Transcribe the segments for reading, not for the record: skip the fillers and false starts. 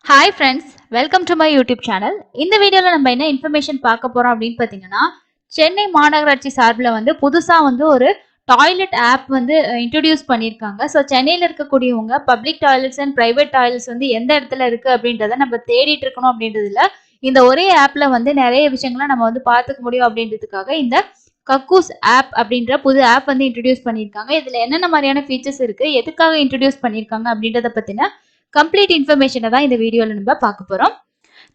Hi friends, welcome to my YouTube channel. இந்த வீடியோல நம்ம என்ன இன்ஃபர்மேஷன் பார்க்க போறோம் அப்படின்னு பார்த்தீங்கன்னா, சென்னை மாநகராட்சி சார்பில் வந்து புதுசா வந்து ஒரு டாய்லெட் ஆப் வந்து இன்ட்ரோடியூஸ் பண்ணியிருக்காங்க. ஸோ சென்னையில் இருக்கக்கூடியவங்க public toilets and private toilets வந்து எந்த இடத்துல இருக்கு அப்படின்றத நம்ம தேடிட்டு இருக்கணும் அப்படின்றதுல இந்த ஒரே ஆப்ல வந்து நிறைய விஷயங்களை நம்ம வந்து பார்த்துக்க முடியும் அப்படின்றதுக்காக இந்த கக்கூஸ் ஆப் அப்படின்ற புது ஆப் வந்து இன்ட்ரடியூஸ் பண்ணியிருக்காங்க. இதுல என்னென்ன மாதிரியான ஃபீச்சர்ஸ் இருக்கு, எதுக்காக இன்ட்ரடியூஸ் பண்ணியிருக்காங்க அப்படின்றத பத்தின கம்ப்ளீட் இன்ஃபர்மேஷனை தான் இந்த வீடியோல நம்ம பார்க்க போறோம்.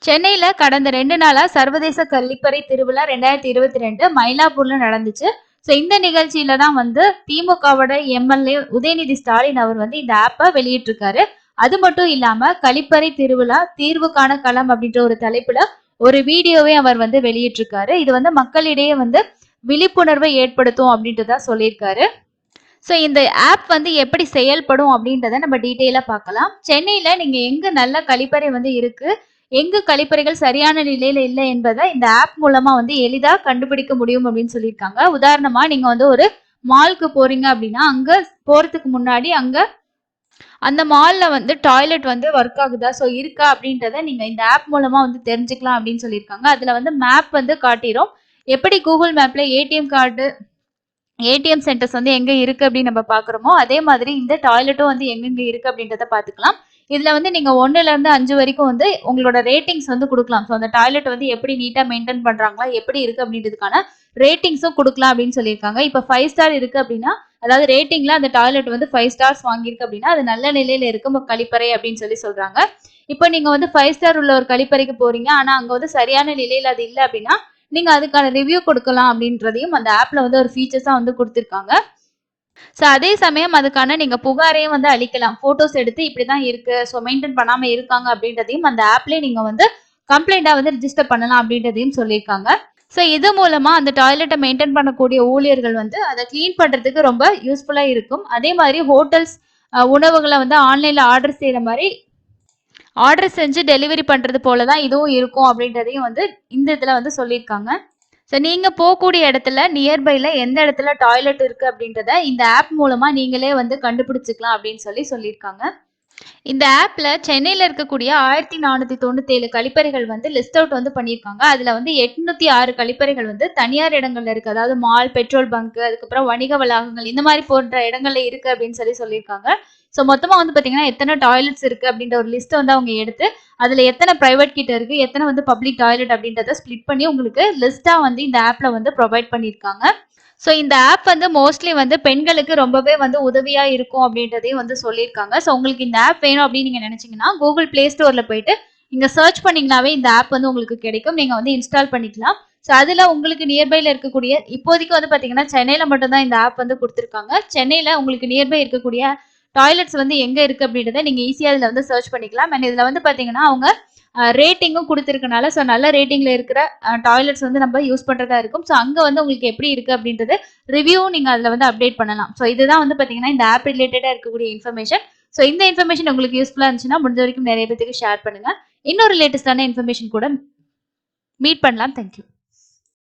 சென்னையில கடந்த 2 நாளா சர்வதேச கழிப்பறை திருவிழா 2022 மயிலாப்பூர்ல நடந்துச்சு. ஸோ இந்த நிகழ்ச்சியில தான் வந்து திமுகவோட எம்எல்ஏ உதயநிதி ஸ்டாலின் அவர் வந்து இந்த ஆப்பை வெளியிட்டிருக்காரு. அது மட்டும் இல்லாம கழிப்பறை திருவிழா தீர்வுக்கான களம் அப்படின்ற ஒரு தலைப்புல ஒரு வீடியோவே அவர் வந்து வெளியிட்டிருக்காரு. இது வந்து மக்களிடையே வந்து விழிப்புணர்வை ஏற்படுத்தும் அப்படின்றதா சொல்லியிருக்காரு. ஸோ இந்த ஆப் வந்து எப்படி செயல்படும் அப்படின்றத நம்ம டீட்டெயிலாக பார்க்கலாம். சென்னையில் நீங்கள் எங்கே நல்ல கழிப்பறை வந்து இருக்கு, எங்கு கழிப்பறைகள் சரியான நிலையில் இல்லை என்பதை இந்த ஆப் மூலமாக வந்து எளிதாக கண்டுபிடிக்க முடியும் அப்படின்னு சொல்லியிருக்காங்க. உதாரணமாக நீங்கள் வந்து ஒரு மால்க்கு போறீங்க அப்படின்னா அங்கே போகிறதுக்கு முன்னாடி அங்கே அந்த மாலில் வந்து டாய்லெட் வந்து ஒர்க் ஆகுதா, ஸோ இருக்கா அப்படின்றத நீங்கள் இந்த ஆப் மூலமாக வந்து தெரிஞ்சுக்கலாம் அப்படின்னு சொல்லியிருக்காங்க. அதில் வந்து மேப் வந்து காட்டிடும். எப்படி கூகுள் மேப்பில் ஏடிஎம் கார்டு ஏடிஎம் சென்டர்ஸ் வந்து எங்க இருக்கு அப்படின்னு நம்ம பாக்குறோமோ அதே மாதிரி இந்த டாய்லெட்டும் வந்து எங்கெங்க இருக்கு அப்படின்றத பாத்துக்கலாம். இதுல வந்து நீங்க 1ல இருந்து 5 வரைக்கும் வந்து உங்களோட ரேட்டிங்ஸ் வந்து கொடுக்கலாம். ஸோ அந்த டாய்லெட் வந்து எப்படி நீட்டா மெயின்டைன் பண்றாங்களா, எப்படி இருக்கு அப்படின்றதுக்கான ரேட்டிங்ஸும் கொடுக்கலாம் அப்படின்னு சொல்லியிருக்காங்க. இப்போ 5 ஸ்டார் இருக்கு அப்படின்னா, அதாவது ரேட்டிங்ல அந்த டாய்லெட் வந்து 5 ஸ்டார்ஸ் வாங்கியிருக்கு அப்படின்னா அது நல்ல நிலையில இருக்கும் கழிப்பறை அப்படின்னு சொல்றாங்க. இப்போ நீங்க வந்து 5 ஸ்டார் உள்ள ஒரு கழிப்பறைக்கு போறீங்க, ஆனா அங்க வந்து சரியான நிலையில அது இல்லை அப்படின்னா நீங்க அதுக்கான ரிவ்யூ கொடுக்கலாம் அப்படின்றதையும் அந்த ஆப்ல வந்து ஒரு ஃபீச்சர்ஸா வந்து கொடுத்துருக்காங்க. ஸோ அதே சமயம் அதுக்கான நீங்க புகாரையும் வந்து அளிக்கலாம். போட்டோஸ் எடுத்து இப்படிதான் இருக்கு, ஸோ மெயின்டைன் பண்ணாம இருக்காங்க அப்படின்றதையும் அந்த ஆப்லயே நீங்க வந்து கம்ப்ளைண்டா வந்து ரிஜிஸ்டர் பண்ணலாம் அப்படின்றதையும் சொல்லியிருக்காங்க. ஸோ இது மூலமா அந்த டாய்லெட்டை மெயின்டைன் பண்ணக்கூடிய ஊழியர்கள் வந்து அதை கிளீன் பண்றதுக்கு ரொம்ப யூஸ்ஃபுல்லா இருக்கும். அதே மாதிரி ஹோட்டல்ஸ் உணவுகளை வந்து ஆன்லைன்ல ஆர்டர் செய்யற மாதிரி ஆர்டர் செஞ்சு டெலிவரி பண்றது போல தான் இதுவும் இருக்கும் அப்படின்றதையும் வந்து இந்த இதுல வந்து சொல்லியிருக்காங்க. ஸோ நீங்க போகக்கூடிய இடத்துல நியர்பைல எந்த இடத்துல டாய்லெட் இருக்கு அப்படின்றத இந்த ஆப் மூலமா நீங்களே வந்து கண்டுபிடிச்சிக்கலாம் அப்படின்னு சொல்லியிருக்காங்க. இந்த ஆப்ல சென்னையில இருக்கக்கூடிய 1497 கழிப்பறைகள் வந்து லிஸ்ட் அவுட் வந்து பண்ணியிருக்காங்க. அதுல வந்து 806 கழிப்பறைகள் வந்து தனியார் இடங்கள்ல இருக்கு. அதாவது மால், பெட்ரோல் பங்க், அதுக்கப்புறம் வணிக வளாகங்கள் இந்த மாதிரி போன்ற இடங்கள்ல இருக்கு அப்படின்னு சொல்லியிருக்காங்க. ஸோ மொத்தமா வந்து பாத்தீங்கன்னா எத்தனை டாய்லெட்ஸ் இருக்கு அப்படின்ற ஒரு லிஸ்ட் வந்து அவங்க எடுத்து அதுல எத்தனை பிரைவேட் கிட்ட இருக்கு, எத்தனை வந்து பப்ளிக் டாய்லெட் அப்படின்றத ஸ்பிளிட் பண்ணி உங்களுக்கு லிஸ்டா வந்து இந்த ஆப்ல வந்து ப்ரொவைட் பண்ணியிருக்காங்க. ஸோ இந்த ஆப் வந்து மோஸ்ட்லி வந்து பெண்களுக்கு ரொம்பவே வந்து உதவியா இருக்கும் அப்படின்றதையும் வந்து சொல்லியிருக்காங்க. ஸோ உங்களுக்கு இந்த ஆப் வேணும் அப்படின்னு நீங்க நினைச்சீங்கன்னா கூகுள் பிளே ஸ்டோர்ல போயிட்டு நீங்க சர்ச் பண்ணீங்கன்னாவே இந்த ஆப் வந்து உங்களுக்கு கிடைக்கும். நீங்க வந்து இன்ஸ்டால் பண்ணிக்கலாம். ஸோ அதுல உங்களுக்கு நியர்பைல இருக்கக்கூடிய இப்போதைக்கு வந்து பாத்தீங்கன்னா சென்னையில மட்டும்தான் இந்த ஆப் வந்து கொடுத்துருக்காங்க. சென்னையில உங்களுக்கு நியர்பை இருக்கக்கூடிய டாய்லெட்ஸ் வந்து எங்க இருக்கு அப்படின்றத நீங்க ஈஸியா இதுல வந்து சர்ச் பண்ணிக்கலாம். அண்ட் இதுல வந்து பாத்தீங்கன்னா அவங்க ரேட்டிங்கும் கொடுத்துருக்கனால ஸோ நல்ல ரேட்டிங்ல இருக்கிற டாய்லெட்ஸ் வந்து நம்ம யூஸ் பண்றதா இருக்கும். ஸோ அங்க வந்து உங்களுக்கு எப்படி இருக்கு அப்படின்றது ரிவ்யூவும் நீங்க அதுல வந்து அப்டேட் பண்ணலாம். ஸோ இதுதான் வந்து பாத்தீங்கன்னா இந்த ஆப் ரிலேட்டடா இருக்கக்கூடிய இன்ஃபர்மேஷன். ஸோ இந்த இன்ஃபர்மேஷன் உங்களுக்கு யூஸ்ஃபுல்லா இருந்துச்சுன்னா முடிஞ்ச வரைக்கும் நிறைய பேருக்கு ஷேர் பண்ணுங்க. இன்னொரு லேட்டஸ்டான இன்ஃபர்மேஷன் கூட மீட் பண்ணலாம். தேங்க்யூ.